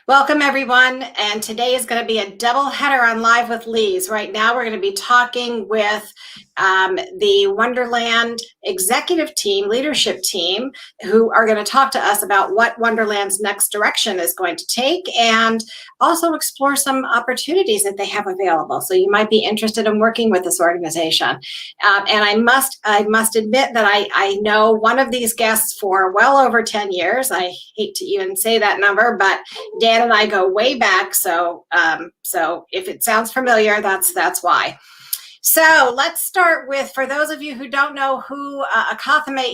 Welcome, everyone. And today is going to be a double header on Live with Lee's. Right now, we're going to be talking with the Wunderland executive team, leadership team, who are going to talk to us about what Wunderland's next direction is going to take and also explore some opportunities that they have available. So you might be interested in working with this organization. And I must admit that I know one of these guests for well over 10 years. I hate to even say that number, but Dan and I go way back, so if it sounds familiar, that's why. So let's start with, for those of you who don't know who Akathame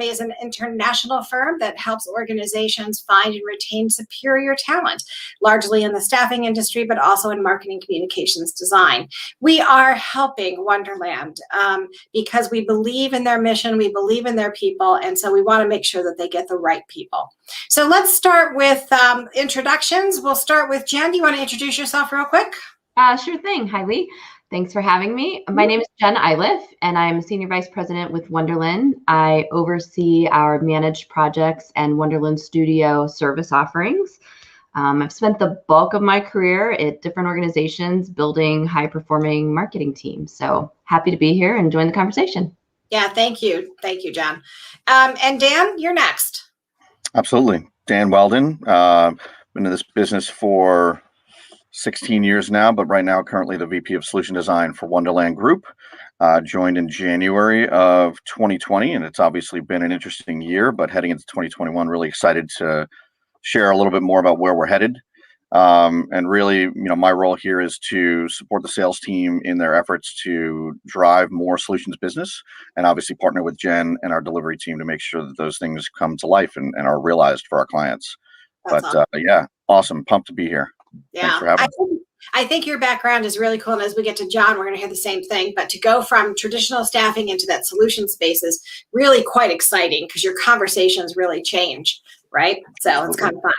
is an international firm that helps organizations find and retain superior talent, largely in the staffing industry, but also in marketing, communications, design. We are helping Wunderland because we believe in their mission, we believe in their people, and so we want to make sure that they get the right people. So let's start with introductions. We'll start with Jen. Do you want to introduce yourself real quick? Sure thing. Hi, Lee. Thanks for having me. My name is Jen Iliff, and I'm Senior Vice President with Wunderland. I oversee our managed projects and Wunderland Studio service offerings. I've spent the bulk of my career at different organizations building high-performing marketing teams. So happy to be here and join the conversation. Yeah, thank you. Thank you, Jen. And Dan, you're next. Absolutely. Dan Weldon. Been in this business for 16 years now, but right now currently the VP of Solution Design for Wunderland Group. Joined in January of 2020, and it's obviously been an interesting year, but heading into 2021, really excited to share a little bit more about where we're headed. And really, my role here is to support the sales team in their efforts to drive more solutions business, and obviously partner with Jen and our delivery team to make sure that those things come to life and are realized for our clients. That's awesome. Yeah, awesome. Pumped to be here. Yeah, thanks for having me. I think your background is really cool. And as we get to Jon, we're going to hear the same thing. But to go from traditional staffing into that solution space is really quite exciting because your conversations really change, right? So it's kind of fun.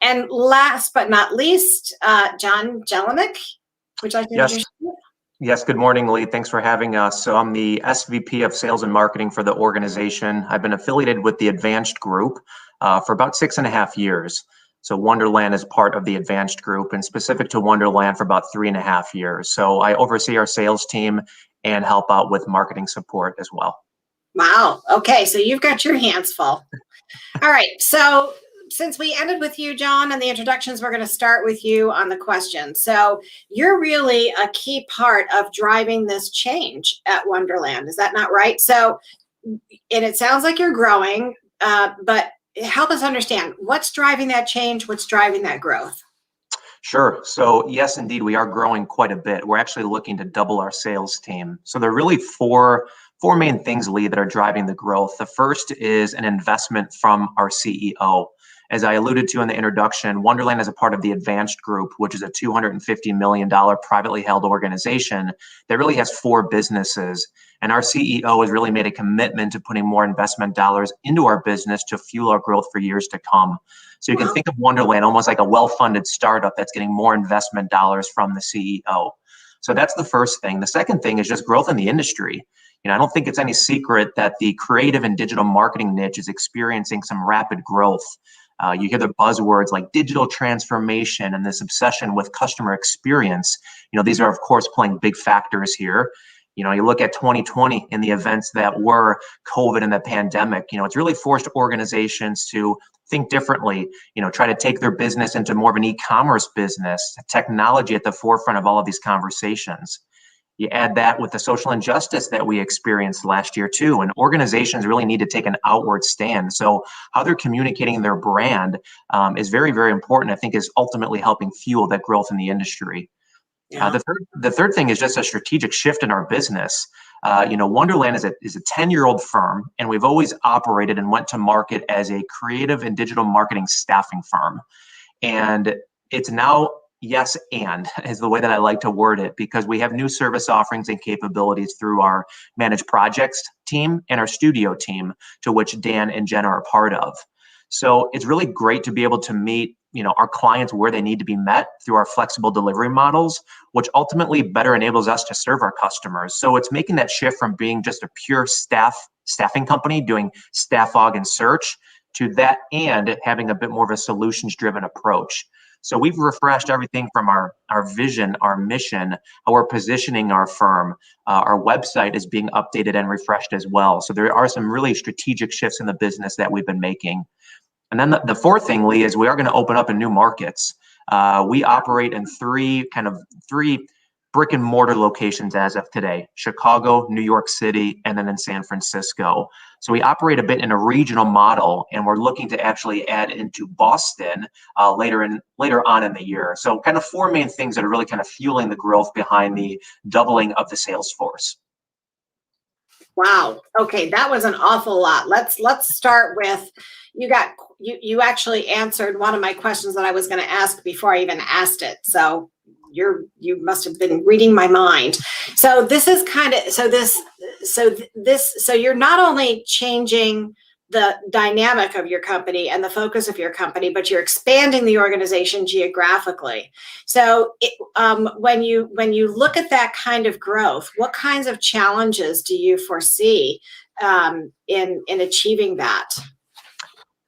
And last but not least, Jon Jelinek, would you like to introduce yourself? Yes, good morning, Lee. Thanks for having us. So I'm the SVP of Sales and Marketing for the organization. I've been affiliated with the Advanced Group for about 6.5 years. So Wunderland is part of the Advanced Group, and specific to Wunderland for about 3.5 years. So I oversee our sales team and help out with marketing support as well. Wow. Okay. So you've got your hands full. All right. So since we ended with you, Jon, and the introductions, we're going to start with you on the questions. So you're really a key part of driving this change at Wunderland. Is that not right? So, and it sounds like you're growing, but help us understand what's driving that change, what's driving that growth. Sure. So yes, indeed, we are growing quite a bit. We're actually looking to double our sales team. So there are really four main things, Lee, that are driving the growth. The first is an investment from our CEO. As I alluded to in the introduction, Wunderland is a part of the Advanced Group, which is a $250 million privately held organization that really has 4 businesses. And our CEO has really made a commitment to putting more investment dollars into our business to fuel our growth for years to come. So you can think of Wunderland almost like a well-funded startup that's getting more investment dollars from the CEO. So that's the first thing. The second thing is just growth in the industry. I don't think it's any secret that the creative and digital marketing niche is experiencing some rapid growth. You hear the buzzwords like digital transformation and this obsession with customer experience. These are, of course, playing big factors here. You look at 2020 and the events that were COVID and the pandemic, it's really forced organizations to think differently, try to take their business into more of an e-commerce business, technology at the forefront of all of these conversations. You add that with the social injustice that we experienced last year too, and organizations really need to take an outward stand. So how they're communicating their brand is very, very important. I think is ultimately helping fuel that growth in the industry. Yeah. The third thing is just a strategic shift in our business. Wunderland is a 10-year-old firm, and we've always operated and went to market as a creative and digital marketing staffing firm. And it's now yes, and is the way that I like to word it, because we have new service offerings and capabilities through our managed projects team and our studio team, to which Dan and Jen are a part of. So it's really great to be able to meet, our clients where they need to be met through our flexible delivery models, which ultimately better enables us to serve our customers. So it's making that shift from being just a pure staffing company doing staff aug and search to that and having a bit more of a solutions-driven approach. So we've refreshed everything from our vision, our mission, how we're positioning our firm. Our website is being updated and refreshed as well. So there are some really strategic shifts in the business that we've been making. And then the fourth thing, Lee, is we are going to open up in new markets. We operate in three brick and mortar locations as of today: Chicago, New York City, and then in San Francisco. So we operate a bit in a regional model, and we're looking to actually add into Boston later on in the year. So kind of four main things that are really kind of fueling the growth behind the doubling of the sales force. Wow. Okay, that was an awful lot. Let's start with, you actually answered one of my questions that I was going to ask before I even asked it. So you must have been reading my mind. So this is kind of, so you're not only changing the dynamic of your company and the focus of your company, but you're expanding the organization geographically. So when you look at that kind of growth, what kinds of challenges do you foresee in achieving that?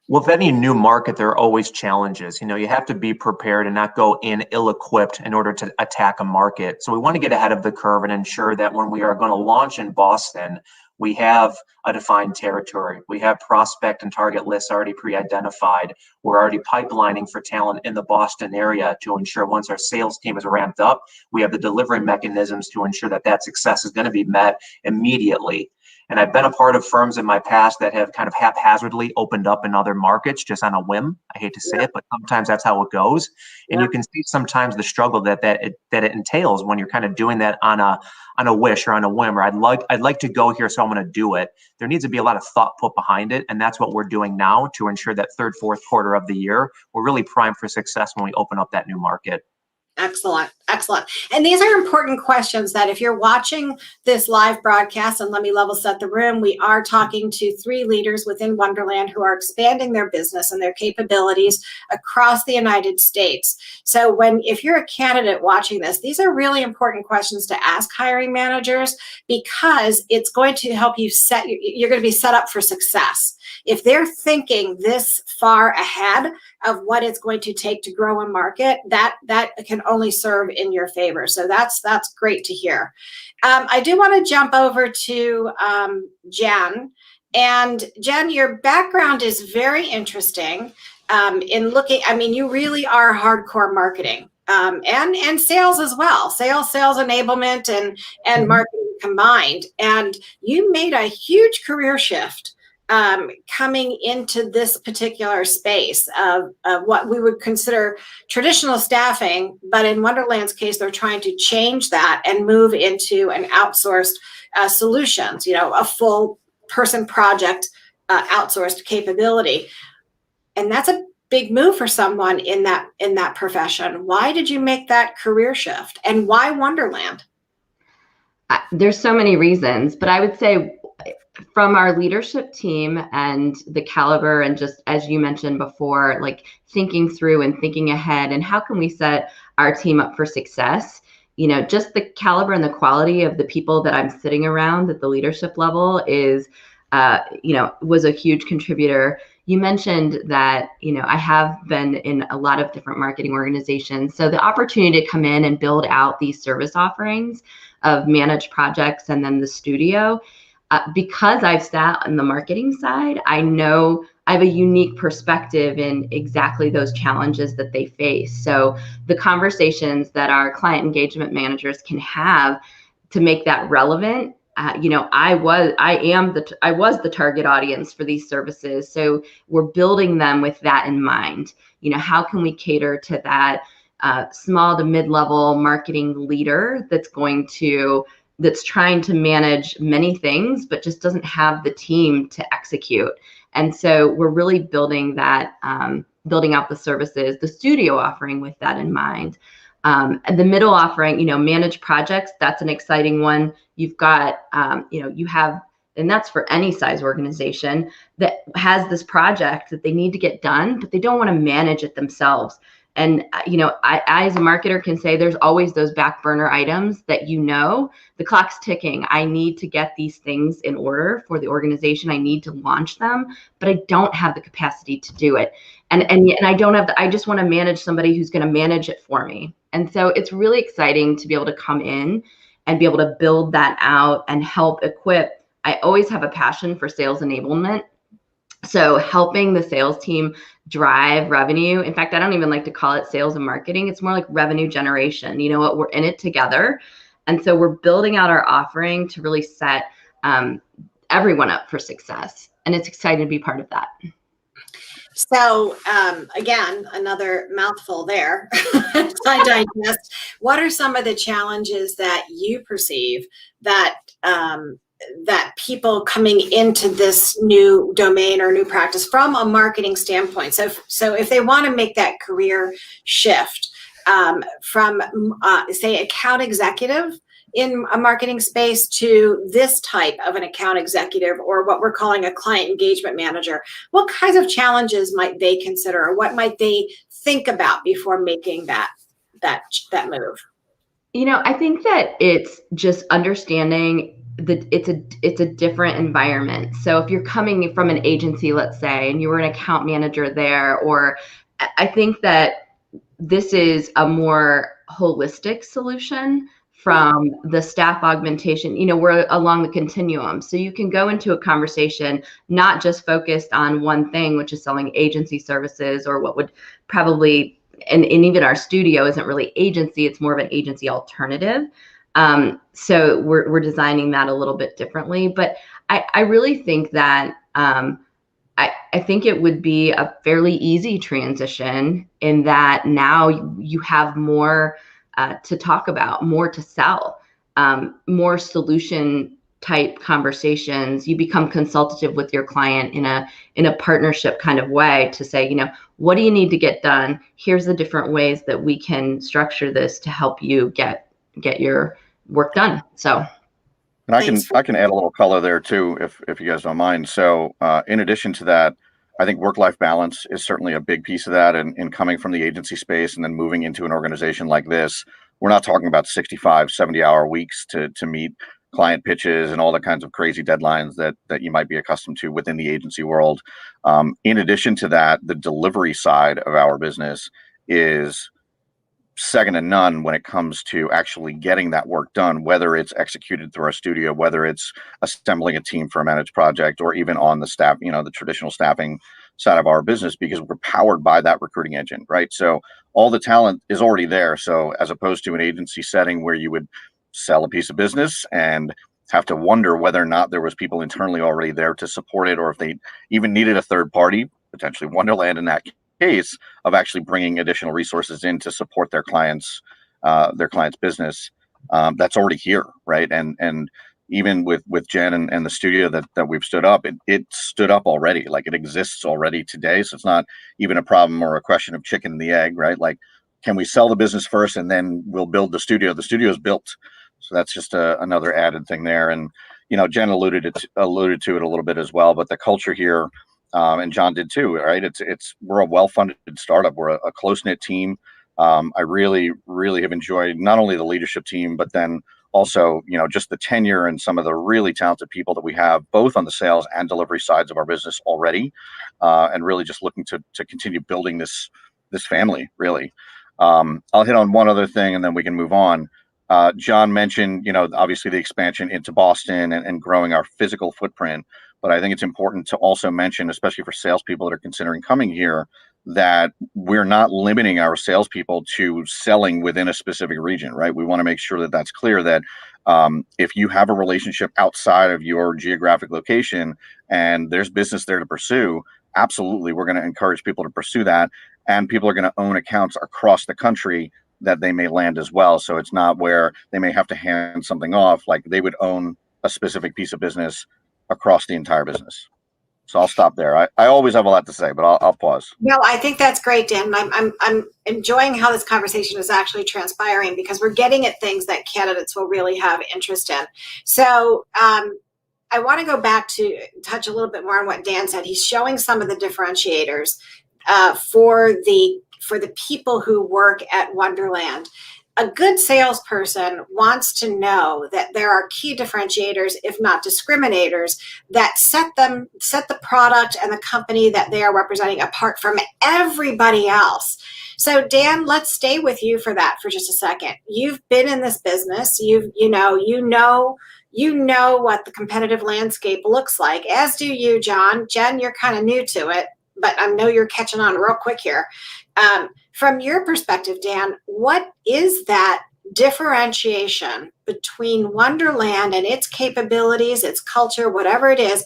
With any new market, there are always challenges. You have to be prepared and not go in ill-equipped in order to attack a market. So we want to get ahead of the curve and ensure that when we are going to launch in Boston, we have a defined territory. We have prospect and target lists already pre-identified. We're already pipelining for talent in the Boston area to ensure once our sales team is ramped up, we have the delivery mechanisms to ensure that success is going to be met immediately. And I've been a part of firms in my past that have kind of haphazardly opened up in other markets just on a whim. I hate to say it, but sometimes that's how it goes. And you can see sometimes the struggle that it entails when you're kind of doing that on a wish or on a whim, or I'd like to go here, so I'm going to do it. There needs to be a lot of thought put behind it, and that's what we're doing now to ensure that third, fourth quarter of the year, we're really primed for success when we open up that new market. Excellent. Excellent. And these are important questions that if you're watching this live broadcast, and let me level set the room, we are talking to 3 leaders within Wunderland who are expanding their business and their capabilities across the United States. So if you're a candidate watching this, these are really important questions to ask hiring managers, because it's going to help you you're going to be set up for success. If they're thinking this far ahead of what it's going to take to grow a market, that can only serve in your favor. So that's great to hear. I do want to jump over to Jen. And Jen, your background is very interesting in looking, you really are hardcore marketing and sales as well, sales enablement and marketing combined. And you made a huge career shift coming into this particular space of what we would consider traditional staffing, but in Wunderland's case, they're trying to change that and move into an outsourced solutions, a full person project outsourced capability. And that's a big move for someone in that profession. Why did you make that career shift, and why Wunderland? There's so many reasons, but I would say from our leadership team and the caliber, and just as you mentioned before, like thinking through and thinking ahead and how can we set our team up for success, just the caliber and the quality of the people that I'm sitting around at the leadership level is, was a huge contributor. You mentioned that, I have been in a lot of different marketing organizations. So the opportunity to come in and build out these service offerings of managed projects and then the studio, because I've sat on the marketing side, I know I have a unique perspective in exactly those challenges that they face. So the conversations that our client engagement managers can have to make that relevant, I was the target audience for these services. So we're building them with that in mind. How can we cater to that small to mid-level marketing leader that's trying to manage many things, but just doesn't have the team to execute. And so we're really building out the services, the studio offering with that in mind. And the middle offering, managed projects, that's an exciting one. You've got, and that's for any size organization that has this project that they need to get done, but they don't want to manage it themselves. And, I as a marketer can say there's always those back burner items that, the clock's ticking. I need to get these things in order for the organization. I need to launch them, but I don't have the capacity to do it. And I don't have I just want to manage somebody who's going to manage it for me. And so it's really exciting to be able to come in and be able to build that out and help equip. I always have a passion for sales enablement. So helping the sales team drive revenue. In fact, I don't even like to call it sales and marketing. It's more like revenue generation. You know what? We're in it together. And so we're building out our offering to really set everyone up for success. And it's exciting to be part of that. So again, another mouthful there. I digest. What are some of the challenges that you perceive that that people coming into this new domain or new practice from a marketing standpoint? So if they want to make that career shift from say account executive in a marketing space to this type of an account executive, or what we're calling a client engagement manager, what kinds of challenges might they consider, or what might they think about before making that move? I think that it's just understanding that it's a different environment. So if you're coming from an agency, let's say, and you were an account manager there, or I think that this is a more holistic solution from the staff augmentation. We're along the continuum. So you can go into a conversation not just focused on one thing, which is selling agency services, or what would probably, and even our studio isn't really agency, it's more of an agency alternative. So we're designing that a little bit differently. But I really think that I think it would be a fairly easy transition, in that now you have more to talk about, more to sell, more solution type conversations. You become consultative with your client in a partnership kind of way to say, what do you need to get done? Here's the different ways that we can structure this to help you get your work done. So, and I can add a little color there too, if you guys don't mind. So in addition to that, I think work-life balance is certainly a big piece of that. And coming from the agency space and then moving into an organization like this, we're not talking about 65, 70-hour weeks to meet client pitches and all the kinds of crazy deadlines that you might be accustomed to within the agency world. In addition to that, the delivery side of our business is second to none when it comes to actually getting that work done, whether it's executed through our studio, whether it's assembling a team for a managed project, or even on the staff, the traditional staffing side of our business, because we're powered by that recruiting engine, right? So all the talent is already there. So as opposed to an agency setting where you would sell a piece of business and have to wonder whether or not there was people internally already there to support it, or if they even needed a third party, potentially Wunderland in that case, of actually bringing additional resources in to support their clients' business, that's already here, right? And even with Jen and the studio that we've stood up, it stood up already. Like, it exists already today, so it's not even a problem or a question of chicken and the egg, right? Like, can we sell the business first and then we'll build the studio? The studio is built, so that's just another added thing there. And Jen alluded to it a little bit as well, but the culture here. And Jon did too, right? We're a well-funded startup. We're a close-knit team. I really, really have enjoyed not only the leadership team, but then also, just the tenure and some of the really talented people that we have, both on the sales and delivery sides of our business already, and really just looking to continue building this family, really. I'll hit on one other thing and then we can move on. Jon mentioned, obviously the expansion into Boston and growing our physical footprint. But I think it's important to also mention, especially for salespeople that are considering coming here, that we're not limiting our salespeople to selling within a specific region, right? We want to make sure that that's clear, that if you have a relationship outside of your geographic location and there's business there to pursue, absolutely, we're going to encourage people to pursue that. And people are going to own accounts across the country that they may land as well. So it's not where they may have to hand something off, like they would own a specific piece of business across the entire business. So I'll stop there. I always have a lot to say, but I'll pause. No, I think that's great, Dan. I'm enjoying how this conversation is actually transpiring, because we're getting at things that candidates will really have interest in. So I want to go back to touch a little bit more on what Dan said. He's showing some of the differentiators for for the people who work at Wunderland. A good salesperson wants to know that there are key differentiators, if not discriminators, that set the product and the company that they are representing apart from everybody else. So Dan, let's stay with you for that for just a second. You've been in this business. You know what the competitive landscape looks like, as do you, Jon. Jen, you're kind of new to it, but I know you're catching on real quick here. From your perspective, Dan, what is that differentiation between Wunderland and its capabilities, its culture, whatever it is,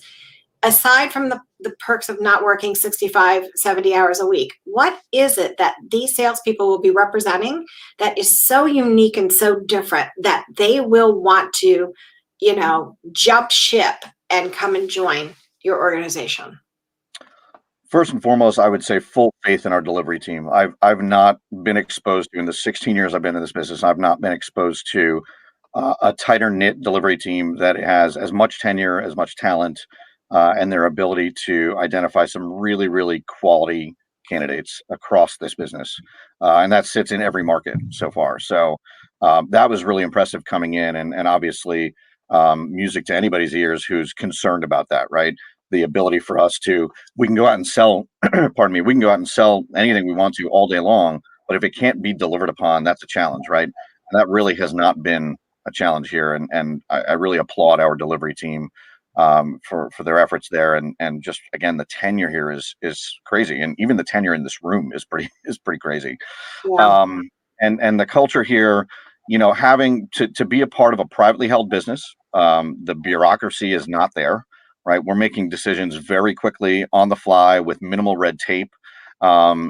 aside from the perks of not working 65, 70 hours a week? What is it that these salespeople will be representing that is so unique and so different that they will want to, jump ship and come and join your organization? First and foremost, I would say full faith in our delivery team. I've not been exposed to, in the 16 years I've been in this business, I've not been exposed to a tighter knit delivery team that has as much tenure, as much talent, and their ability to identify some really, really quality candidates across this business. And that sits in every market so far. So that was really impressive coming in, and obviously music to anybody's ears who's concerned about that, right? The ability for us we can go out and sell, pardon me, we can go out and sell anything we want to all day long, but if it can't be delivered upon, that's a challenge, right? And that really has not been a challenge here. And I really applaud our delivery team for their efforts there. And just, again, the tenure here is crazy. And even the tenure in this room is pretty crazy. Yeah. And the culture here, having to be a part of a privately held business, the bureaucracy is not there. Right, we're making decisions very quickly on the fly with minimal red tape.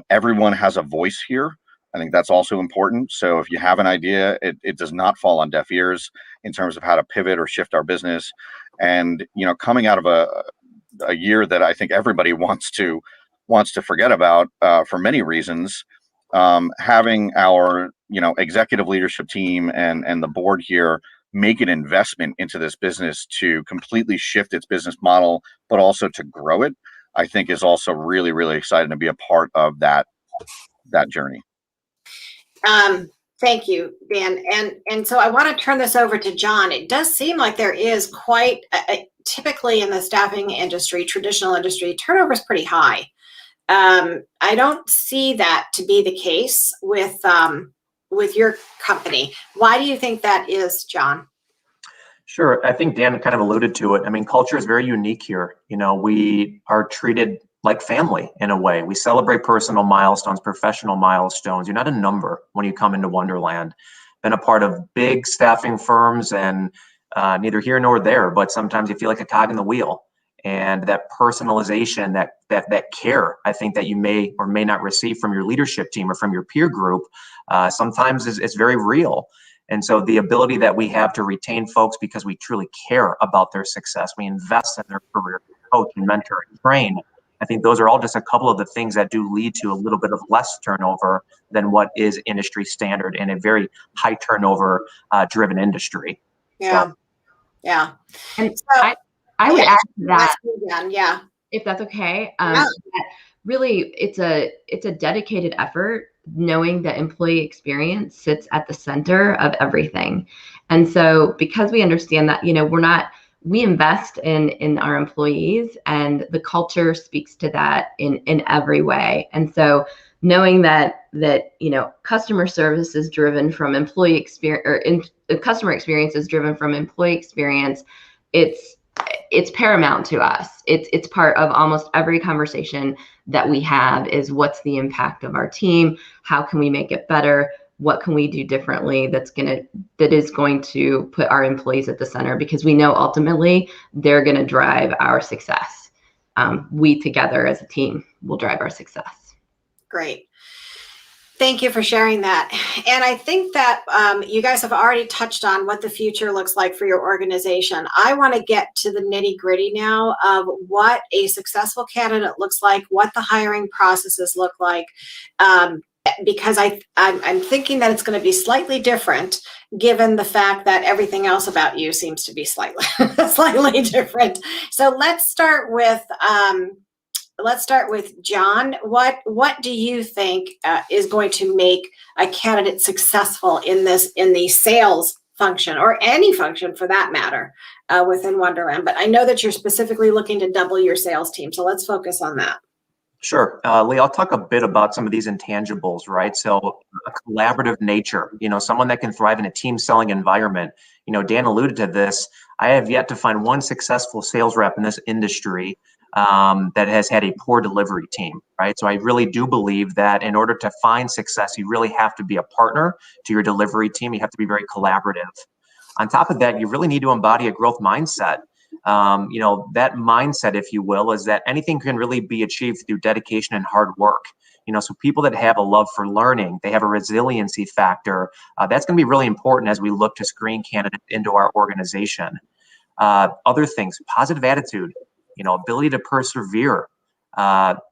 Everyone has a voice here. I think that's also important. So if you have an idea, it does not fall on deaf ears in terms of how to pivot or shift our business. And coming out of a year that I think everybody wants to forget about for many reasons, having our executive leadership team and the board here make an investment into this business to completely shift its business model, but also to grow it, I think is also really, really exciting to be a part of that journey. Thank you, Dan. And so I want to turn this over to Jon. It does seem like there is quite typically in the staffing industry, traditional industry, turnover is pretty high. I don't see that to be the case with your company. Why do you think that is, Jon? Sure. I think Dan kind of alluded to it. I mean, culture is very unique here. We are treated like family in a way. We celebrate personal milestones, professional milestones. You're not a number when you come into Wunderland. Been a part of big staffing firms, and neither here nor there, but sometimes you feel like a cog in the wheel. And that personalization, that care, I think that you may or may not receive from your leadership team or from your peer group, sometimes is very real. And so the ability that we have to retain folks because we truly care about their success, we invest in their career, coach and mentor and train. I think those are all just a couple of the things that do lead to a little bit of less turnover than what is industry standard in a very high turnover driven industry. Yeah. So. Yeah. And so, I would add to that, yeah, if that's okay. Yeah. That really, it's a dedicated effort, knowing that employee experience sits at the center of everything. And so because we understand that, we invest in our employees, and the culture speaks to that in every way. And so knowing that customer service is driven from employee experience, or customer experience is driven from employee experience, it's paramount to us. It's part of almost every conversation that we have is, what's the impact of our team? How can we make it better? What can we do differently that is going to put our employees at the center? Because we know ultimately they're going to drive our success. We together as a team will drive our success. Great. Thank you for sharing that. And I think that you guys have already touched on what the future looks like for your organization. I want to get to the nitty gritty now of what a successful candidate looks like, what the hiring processes look like, because I'm thinking that it's going to be slightly different given the fact that everything else about you seems to be slightly different. So let's start with let's start with Jon. What do you think is going to make a candidate successful in the sales function, or any function for that matter, within Wunderland? But I know that you're specifically looking to double your sales team, so let's focus on that. Sure. Lee, I'll talk a bit about some of these intangibles, right? So a collaborative nature, someone that can thrive in a team selling environment. Dan alluded to this. I have yet to find one successful sales rep in this industry that has had a poor delivery team, right? So I really do believe that in order to find success, you really have to be a partner to your delivery team. You have to be very collaborative. On top of that, you really need to embody a growth mindset. That mindset, if you will, is that anything can really be achieved through dedication and hard work. So people that have a love for learning, they have a resiliency factor. That's going to be really important as we look to screen candidates into our organization. Other things, positive attitude, ability to persevere,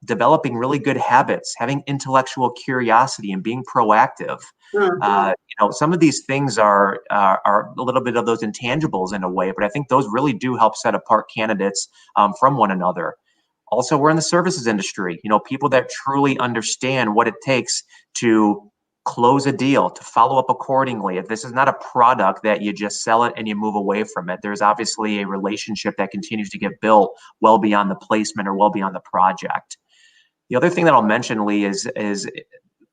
developing really good habits, having intellectual curiosity and being proactive. Some of these things are a little bit of those intangibles in a way, but I think those really do help set apart candidates from one another. Also, we're in the services industry, people that truly understand what it takes to close a deal, to follow up accordingly. If this is not a product that you just sell it and you move away from it, there's obviously a relationship that continues to get built well beyond the placement or well beyond the project. The other thing that I'll mention, Lee, is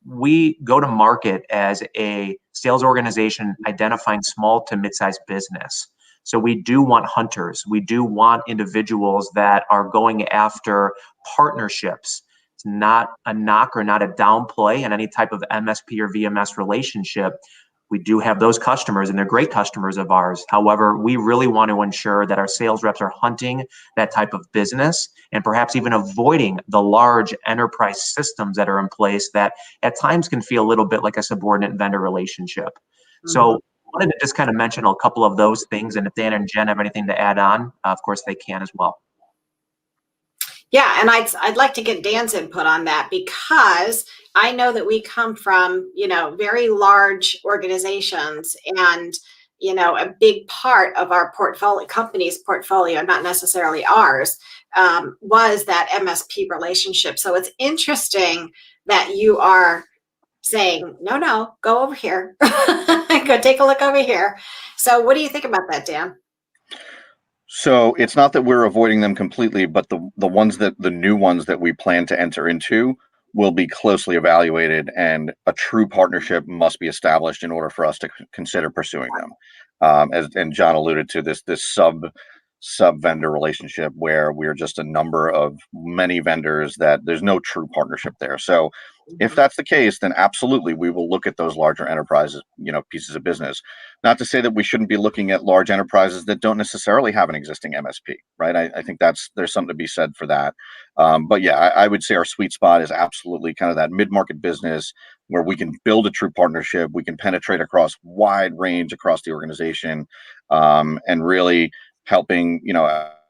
we go to market as a sales organization identifying small to mid-sized business. So we do want hunters. We do want individuals that are going after partnerships. It's not a knock or not a downplay in any type of MSP or VMS relationship. We do have those customers, and they're great customers of ours. However, we really want to ensure that our sales reps are hunting that type of business and perhaps even avoiding the large enterprise systems that are in place that at times can feel a little bit like a subordinate vendor relationship. Mm-hmm. So I wanted to just kind of mention a couple of those things. And if Dan and Jen have anything to add on, of course, they can as well. Yeah, and I'd like to get Dan's input on that, because I know that we come from, very large organizations, and, a big part of our company's portfolio, not necessarily ours, was that MSP relationship. So it's interesting that you are saying, no, go over here, go take a look over here. So what do you think about that, Dan? So it's not that we're avoiding them completely, but the new ones that we plan to enter into will be closely evaluated, and a true partnership must be established in order for us to consider pursuing them. And Jon alluded to this sub vendor relationship where we're just a number of many vendors that there's no true partnership there. So if that's the case, then absolutely we will look at those larger enterprises, pieces of business. Not to say that we shouldn't be looking at large enterprises that don't necessarily have an existing MSP, right? I think there's something to be said for that. But yeah, I would say our sweet spot is absolutely kind of that mid-market business where we can build a true partnership. We can penetrate across wide range across the organization, and really helping,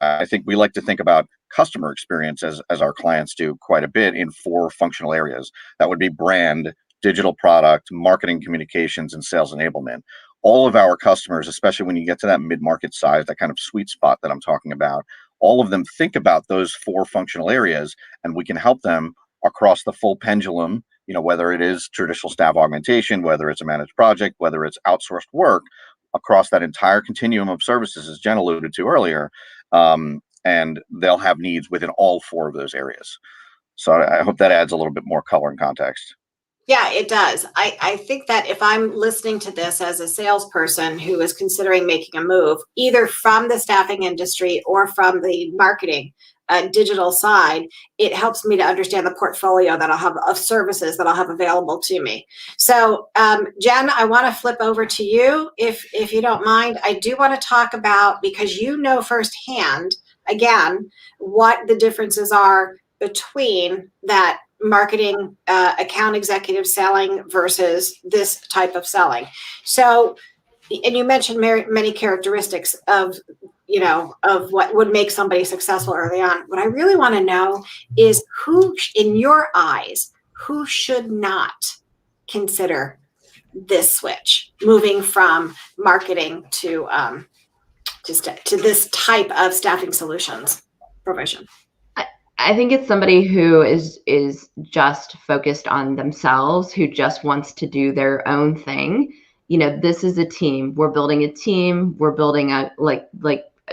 I think we like to think about customer experience as our clients do quite a bit in 4 functional areas. That would be brand, digital product, marketing communications, and sales enablement. All of our customers, especially when you get to that mid-market size, that kind of sweet spot that I'm talking about, all of them think about those 4 functional areas, and we can help them across the full pendulum, whether it is traditional staff augmentation, whether it's a managed project, whether it's outsourced work, across that entire continuum of services, as Jen alluded to earlier, and they'll have needs within all 4 of those areas. So I hope that adds a little bit more color and context. Yeah, it does. I think that if I'm listening to this as a salesperson who is considering making a move, either from the staffing industry or from the marketing digital side, it helps me to understand the portfolio that I'll have of services that I'll have available to me. So, Jen, I want to flip over to you, if you don't mind. I do want to talk about, because firsthand, again, what the differences are between that marketing account executive selling versus this type of selling. So, and you mentioned many characteristics of what would make somebody successful early on. What I really want to know is who, in your eyes, who should not consider this switch, moving from marketing to this type of staffing solutions provision. I think it's somebody who is just focused on themselves, who just wants to do their own thing. You know, this is a team. We're building a team. We're building a, like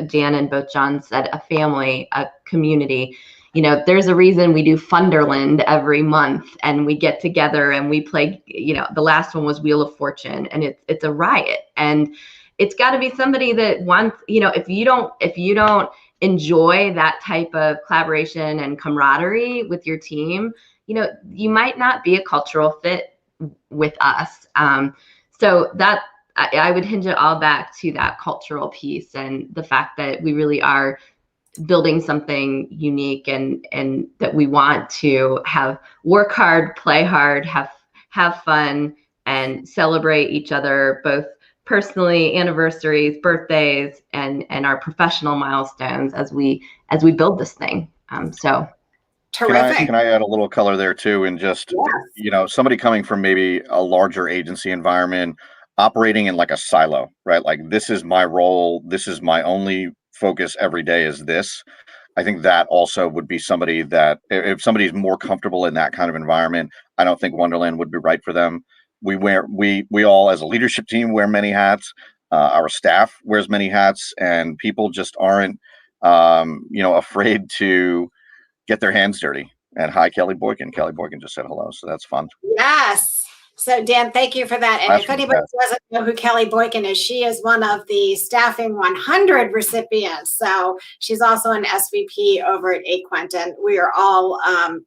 Dan and both Jon said, a family, a community. You know, there's a reason we do Wunderland every month, and we get together and we play. You know, the last one was Wheel of Fortune, and it's a riot. And it's got to be somebody that wants. You know, if you don't enjoy that type of collaboration and camaraderie with your team, you know, you might not be a cultural fit with us. So that I would hinge it all back to that cultural piece and the fact that we really are building something unique and that we want to have work hard, play hard, have fun, and celebrate each other, both personally, anniversaries, birthdays, and our professional milestones as we build this thing. So Terrific. Can I add a little color there too? And just, Yes. you know, somebody coming from maybe a larger agency environment, operating in like a silo, right? Like, this is my role. This is my only focus every day is this. I think that also would be somebody that if somebody's more comfortable in that kind of environment, I don't think Wunderland would be right for them. We all as a leadership team wear many hats. Our staff wears many hats, and people just aren't, afraid to get their hands dirty. And hi, Kelly Boykin. Kelly Boykin just said hello, so that's fun. Yes. So Dan, thank you for that. And if anybody doesn't know who Kelly Boykin is, she is one of the Staffing 100 recipients. So she's also an SVP over at Aquent. And we are all,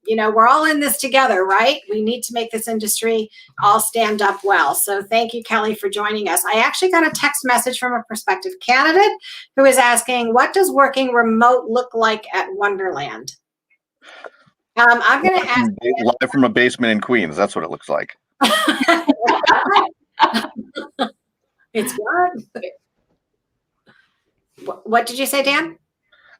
we're all in this together, right? We need to make this industry all stand up well. So thank you, Kelly, for joining us. I actually got a text message from a prospective candidate who is asking, what does working remote look like at Wunderland? I'm going to ask live from a basement in Queens. That's what it looks like. It's what did you say, Dan?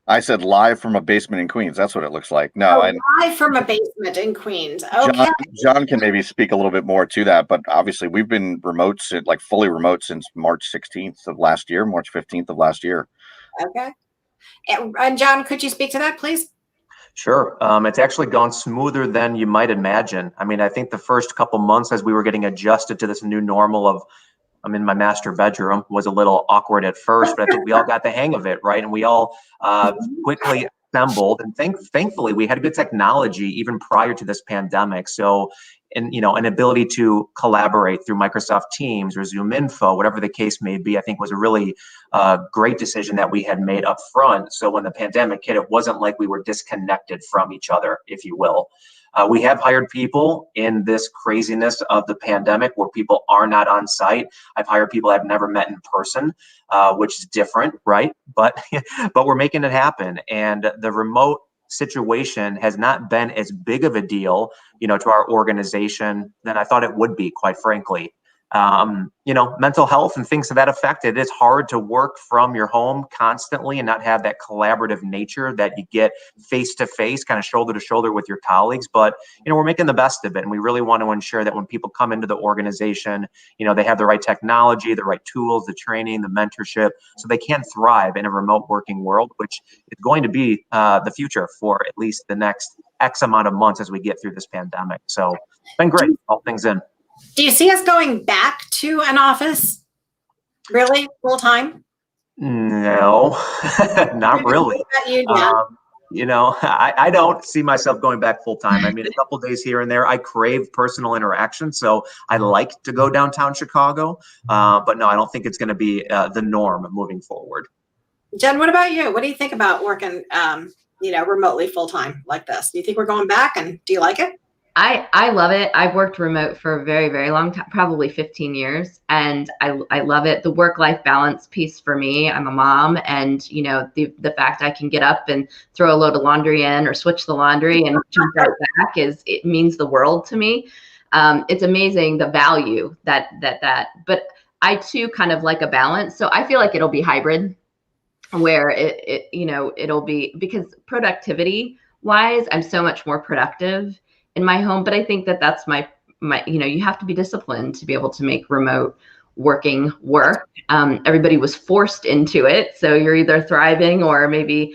I said live from a basement in Queens. That's what it looks like. No, live from a basement in Queens. Okay. Jon can maybe speak a little bit more to that, but obviously we've been remote, like fully remote, since March 16th of last year, March 15th of last year. Okay. And Jon, could you speak to that, please? Sure. It's actually gone smoother than you might imagine. I mean, I think the first couple months as we were getting adjusted to this new normal of I'm in my master bedroom was a little awkward at first, but I think we all got the hang of it, right? And we all quickly assembled, and thankfully we had good technology even prior to this pandemic. So, and an ability to collaborate through Microsoft Teams or Zoom Info, whatever the case may be, I think was a really great decision that we had made up front. So when the pandemic hit, it wasn't like we were disconnected from each other, if you will. We have hired people in this craziness of the pandemic where people are not on site. I've hired people I've never met in person, which is different, right? But we're making it happen. And the remote situation has not been as big of a deal, to our organization than I thought it would be, quite frankly. Mental health and things to that effect. It is hard to work from your home constantly and not have that collaborative nature that you get face to face, kind of shoulder to shoulder with your colleagues. But, we're making the best of it. And we really want to ensure that when people come into the organization, they have the right technology, the right tools, the training, the mentorship, so they can thrive in a remote working world, which is going to be the future for at least the next X amount of months as we get through this pandemic. So it's been great, all things in. Do you see us going back to an office? Really? Full time? No, not really. I don't see myself going back full time. I mean, a couple days here and there. I crave personal interaction, so I like to go downtown Chicago. But no, I don't think it's going to be the norm moving forward. Jen, what about you? What do you think about working, remotely full time like this? Do you think we're going back, and do you like it? I love it. I've worked remote for a very, very long time, probably 15 years. And I love it. The work-life balance piece for me, I'm a mom, and the fact I can get up and throw a load of laundry in or switch the laundry and jump right back it means the world to me. It's amazing the value that, but I too kind of like a balance. So I feel like it'll be hybrid where it'll be, because productivity wise, I'm so much more productive in my home. But I think that's my, you have to be disciplined to be able to make remote working work. Everybody was forced into it. So you're either thriving or maybe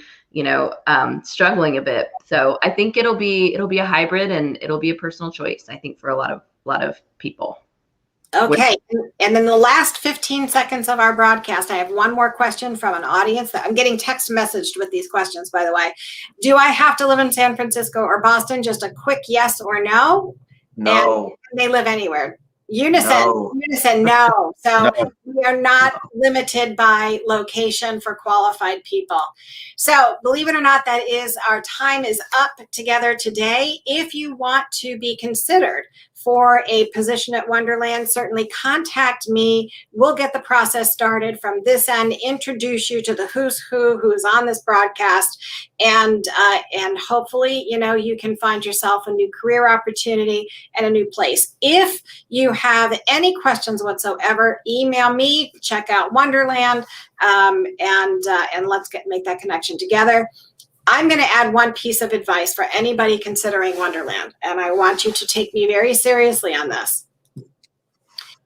struggling a bit. So I think it'll be a hybrid, and it'll be a personal choice, I think, for a lot of people. Okay, and then the last 15 seconds of our broadcast, I have one more question from an audience that I'm getting text messaged with these questions, by the way. Do I have to live in San Francisco or Boston? Just a quick yes or no. No. And they live anywhere. Unison, no. So No. we are not limited by location for qualified people. So believe it or not, our time is up together today. If you want to be considered for a position at Wunderland, certainly contact me. We'll get the process started from this end, introduce you to the who's who's on this broadcast, and hopefully, you can find yourself a new career opportunity and a new place. If you have any questions whatsoever, email me, check out Wunderland, and let's make that connection together. I'm going to add one piece of advice for anybody considering Wunderland, and I want you to take me very seriously on this.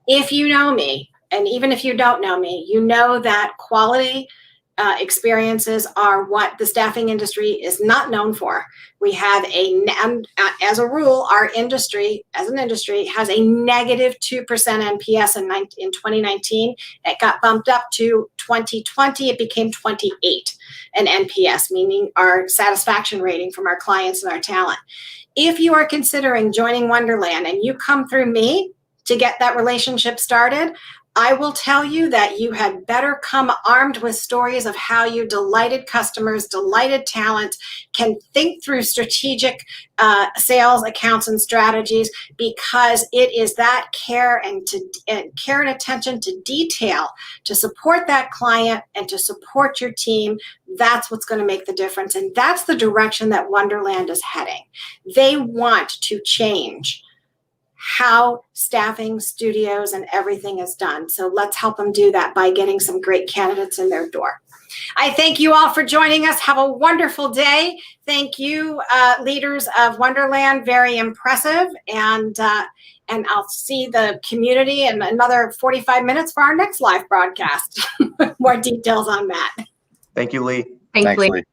If you know me, and even if you don't know me, you know that quality experiences are what the staffing industry is not known for. We have as a rule, our industry, as an industry, has a negative 2% NPS in 2019. It got bumped up to 2020. It became 28 an NPS, meaning our satisfaction rating from our clients and our talent. If you are considering joining Wunderland and you come through me to get that relationship started, I will tell you that you had better come armed with stories of how you delighted customers, delighted talent, can think through strategic sales accounts and strategies, because it is that care and attention to detail to support that client and to support your team. That's what's going to make the difference. And that's the direction that Wunderland is heading. They want to change how staffing, studios, and everything is done. So let's help them do that by getting some great candidates in their door. I thank you all for joining us. Have a wonderful day. Thank you, leaders of Wunderland. Very impressive. And I'll see the community in another 45 minutes for our next live broadcast. More details on that. Thank you, Lee. Thanks, Lee. Lee.